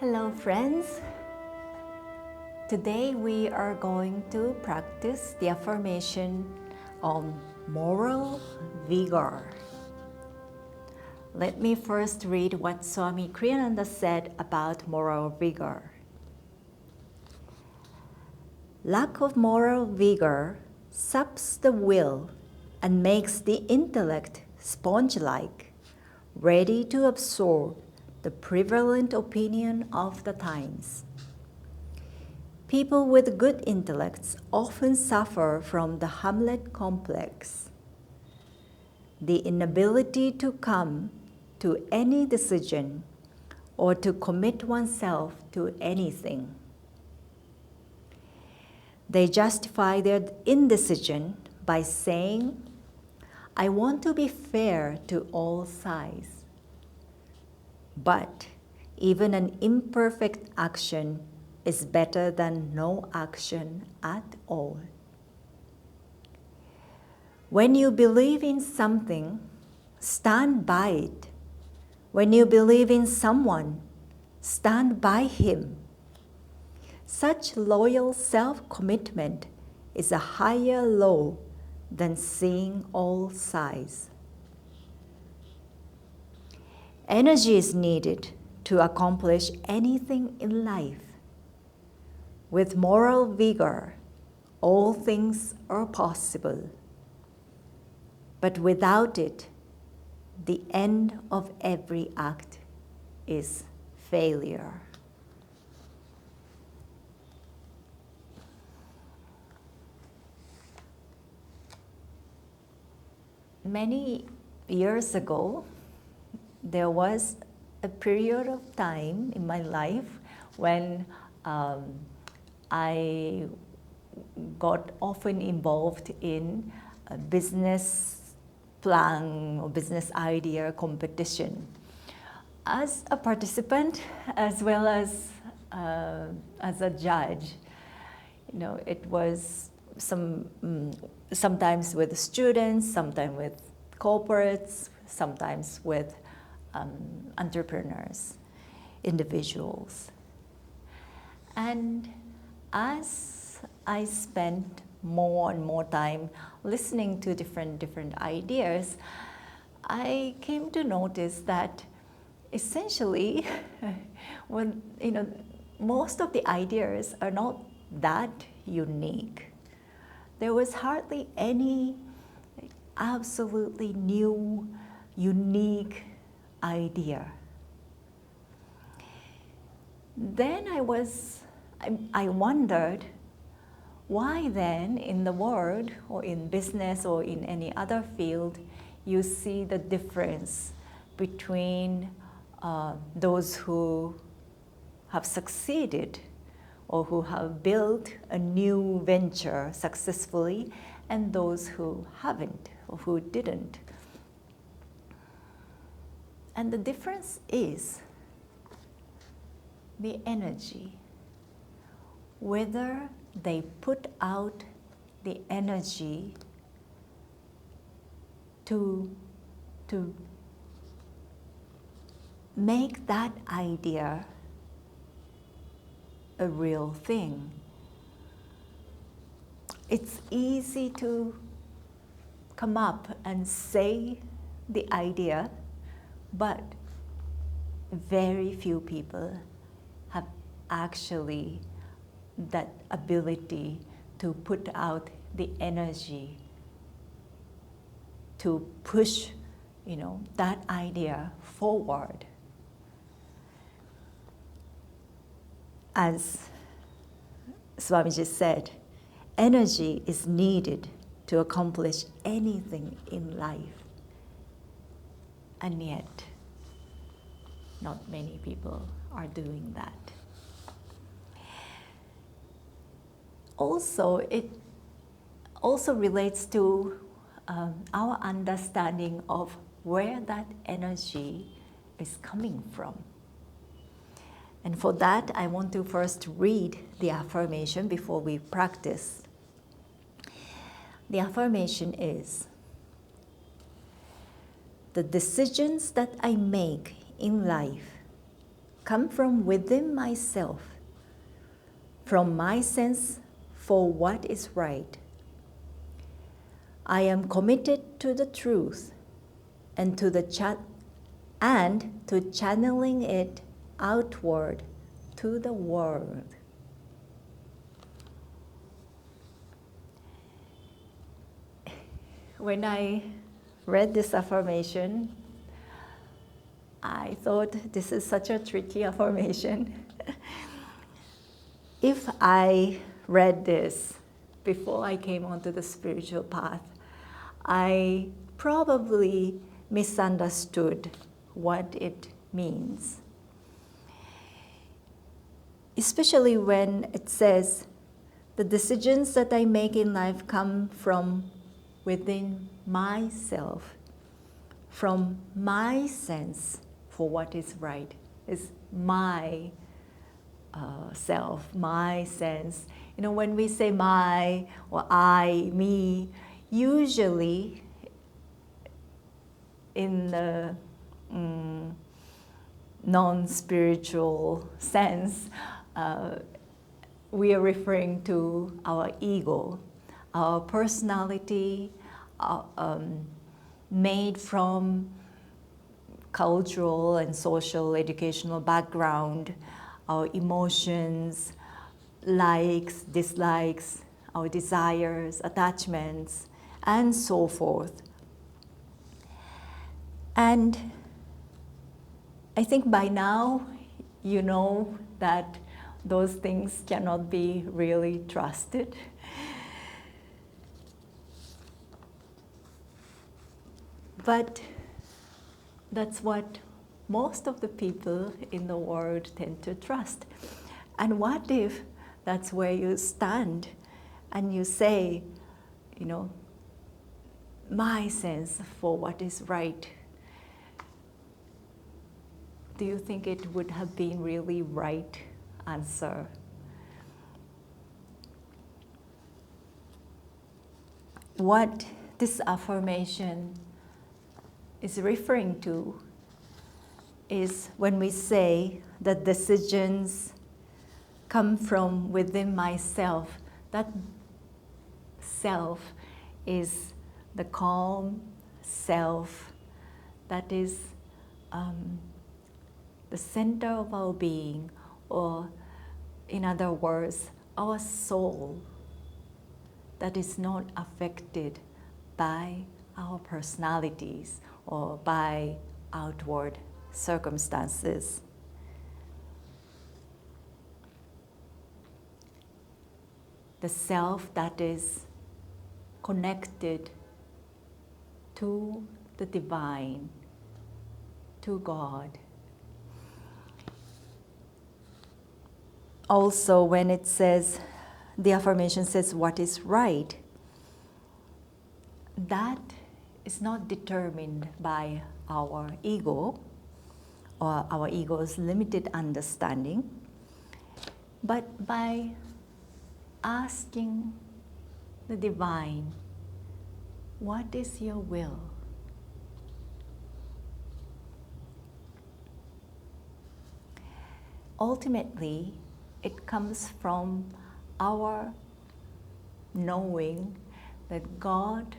Hello friends, today we are going to practice the affirmation on moral vigor. Let me first read what Swami Kriyananda said about moral vigor. Lack of moral vigor saps the will and makes the intellect sponge-like, ready to absorb the prevalent opinion of the times. People with good intellects often suffer from the Hamlet complex, the inability to come to any decision or to commit oneself to anything. They justify their indecision by saying, "I want to be fair to all sides." But even an imperfect action is better than no action at all. When you believe in something, stand by it. When you believe in someone, stand by him. Such loyal self-commitment is a higher law than seeing all sides. Energy is needed to accomplish anything in life. With moral vigor, all things are possible. But without it, the end of every act is failure. Many years ago, there was a period of time in my life when I got often involved in a business plan or business idea competition as a participant as well as a judge. You know, it was sometimes with students, sometimes with corporates, sometimes with entrepreneurs, individuals. And as I spent more and more time listening to different ideas, I came to notice that essentially, most of the ideas are not that unique. There was hardly any absolutely new, unique idea. Then I wondered, why then in the world or in business or in any other field, you see the difference between those who have succeeded or who have built a new venture successfully and those who haven't or who didn't. And the difference is the energy, whether they put out the energy to make that idea a real thing. It's easy to come up and say the idea, but very few people have actually that ability to put out the energy to push, that idea forward. As Swamiji said, energy is needed to accomplish anything in life. And yet, not many people are doing that. Also, it also relates to our understanding of where that energy is coming from. And for that, I want to first read the affirmation before we practice. The affirmation is, "The decisions that I make in life come from within myself, from my sense for what is right. I am committed to the truth and to channeling it outward to the world. When I read this affirmation, I thought this is such a tricky affirmation. If I read this before I came onto the spiritual path, I probably misunderstood what it means. Especially when it says, the decisions that I make in life come from within myself, from my sense for what is right. Is my self, my sense. You know, when we say my or I, me, usually in the non-spiritual sense, we are referring to our ego, our personality, made from cultural and social educational background, our emotions, likes, dislikes, our desires, attachments, and so forth. And I think by now you know that those things cannot be really trusted. But that's what most of the people in the world tend to trust. And what if that's where you stand and you say, you know, my sense for what is right? Do you think it would have been really right answer? What this affirmation is referring to is when we say that decisions come from within myself, that self is the calm self that is the center of our being, or in other words, our soul that is not affected by our personalities or by outward circumstances. The self that is connected to the divine, to God. Also, when it says, the affirmation says what is right, that is not determined by our ego or our ego's limited understanding, but by asking the divine, what is your will? Ultimately, it comes from our knowing that God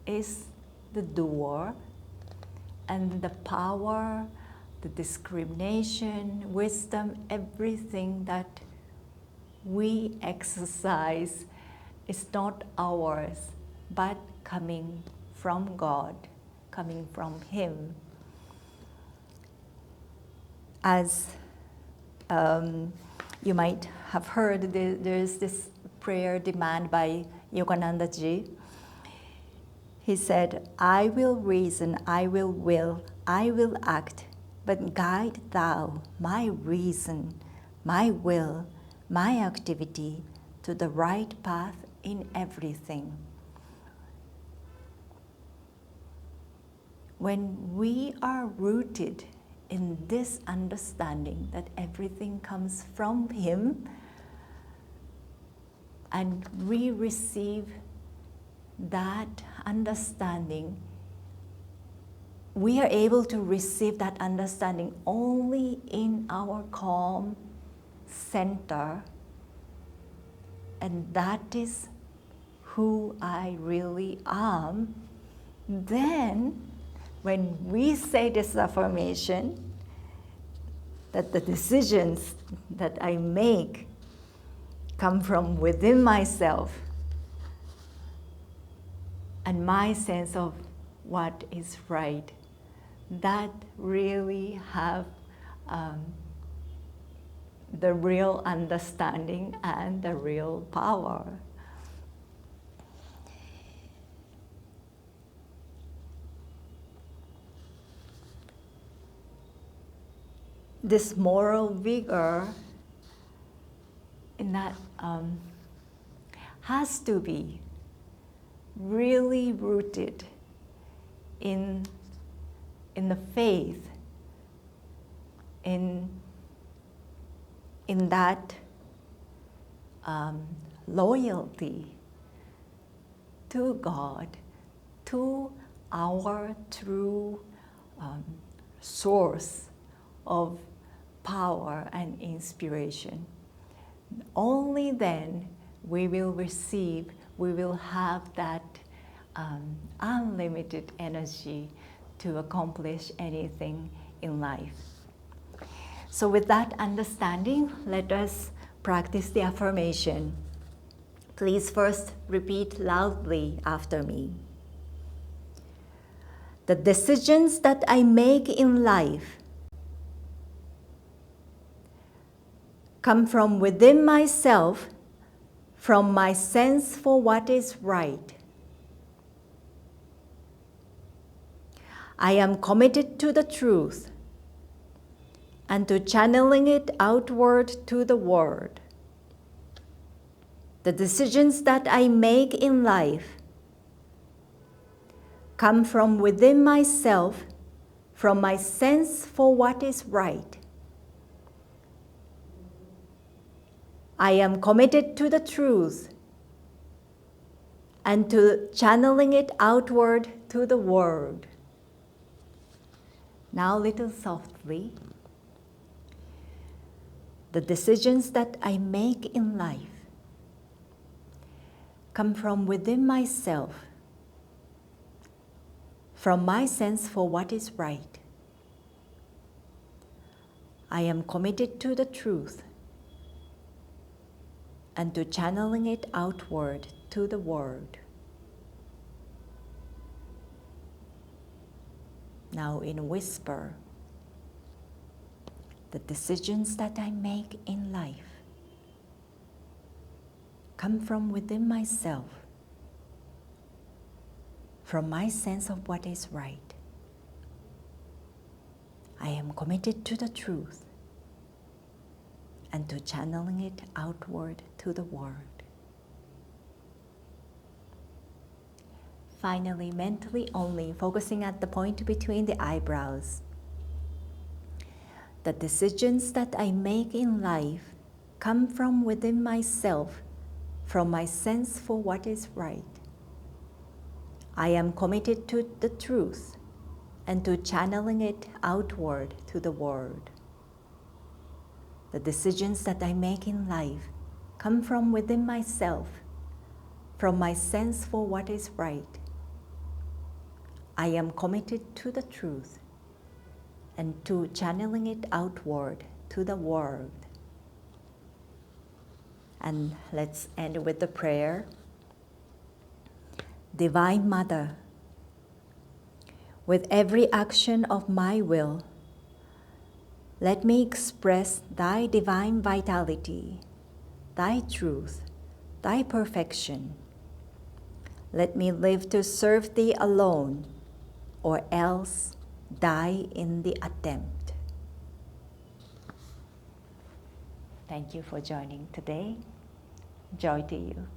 is the doer, and the power, the discrimination, wisdom, everything that we exercise is not ours, but coming from God, coming from Him. As you might have heard, there's this prayer demand by Yogananda ji. He said, I will reason, I will act, but guide thou my reason, my will, my activity to the right path in everything. When we are rooted in this understanding that everything comes from Him, and we receive that understanding we are able to receive that understanding only in our calm center, and that is who I really am, then when we say this affirmation, that the decisions that I make come from within myself and my sense of what is right, that really have the real understanding and the real power. This moral vigor in that has to be really rooted in the faith, in that loyalty to God, to our true source of power and inspiration. Only then we will have that unlimited energy to accomplish anything in life. So with that understanding, let us practice the affirmation. Please first repeat loudly after me. The decisions that I make in life come from within myself, from my sense for what is right. I am committed to the truth and to channeling it outward to the world. The decisions that I make in life come from within myself, from my sense for what is right. I am committed to the truth and to channeling it outward to the world. Now, little softly. The decisions that I make in life come from within myself, from my sense for what is right. I am committed to the truth and to channeling it outward to the world. Now in a whisper, the decisions that I make in life come from within myself, from my sense of what is right. I am committed to the truth and to channeling it outward to the world. Finally, mentally only, focusing at the point between the eyebrows. The decisions that I make in life come from within myself, from my sense for what is right. I am committed to the truth and to channeling it outward to the world. The decisions that I make in life come from within myself, from my sense for what is right. I am committed to the truth and to channeling it outward to the world. And let's end with the prayer. Divine Mother, with every action of my will, let me express Thy divine vitality, Thy truth, Thy perfection. Let me live to serve Thee alone, or else die in the attempt. Thank you for joining today. Joy to you.